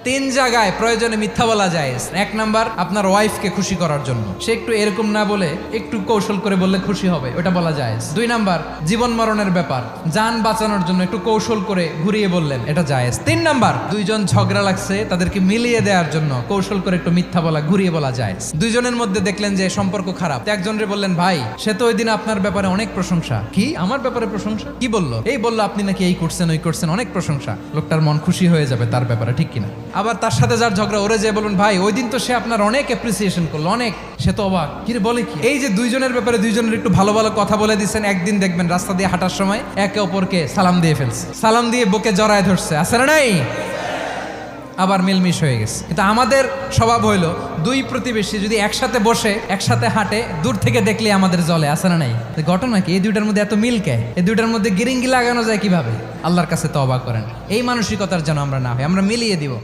তিন জায়গায় প্রয়োজনে মিথ্যা বলা যায়। এক নাম্বার, আপনার ওয়াইফকে খুশি করার জন্য, সে একটু এরকম না বলে একটু কৌশল করে বললে খুশি হবে, ওটা বলা যায়। দুই নাম্বার, জীবন মরণের ব্যাপার, যান বাঁচানোর জন্য একটু কৌশল করে ঘুরিয়ে বললেন, এটা জায়েজ। তিন নাম্বার, দুইজন ঝগড়া লাগছে তাদেরকে মিলিয়ে দেওয়ার জন্য কৌশল করে একটু মিথ্যা বলা, ঘুরিয়ে বলা যায়। দুইজনের মধ্যে দেখলেন যে সম্পর্ক খারাপ, একজনরে বললেন, ভাই সে তো ওই দিন আপনার ব্যাপারে অনেক প্রশংসা। কি আমার ব্যাপারে প্রশংসা? কি বললো? এই বললো আপনি নাকি এই করছেন ওই করছেন, অনেক প্রশংসা। লোকটার মন খুশি হয়ে যাবে তার ব্যাপারে, ঠিক কিনা? আবার তার সাথে যার ঝগড়া, ওরে যে বলুন, ভাই ওই দিন তো সে আপনার অনেক অ্যাপ্রিসিয়েশন করলো, অনেক, সে তো অবাক, কি রে বলে কি? এই যে দুইজনের ব্যাপারে দুইজনের একটু ভালো ভালো কথা বলে দিচ্ছেন, একদিন দেখবেন রাস্তা দিয়ে হাঁটার সময় একে অপরকে সালাম দিয়ে ফেলছে, সালাম দিয়ে বুকে জড়ায় ধরছে, আছে না নাই? আবার মিলমিশ হয়ে গেছে। কিন্তু আমাদের স্বভাব হইলো, দুই প্রতিবেশী যদি একসাথে বসে একসাথে হাঁটে, দূর থেকে দেখলে আমাদের জলে, আছে না নাই? ঘটনা কি? এই দুইটার মধ্যে এত মিল কে? এই দুইটার মধ্যে গিরিঙ্গি লাগানো যায় কিভাবে? আল্লাহর কাছে তওবা করেন, এই মানসিকতার যেন আমরা না হয়, আমরা মিলিয়ে দিব।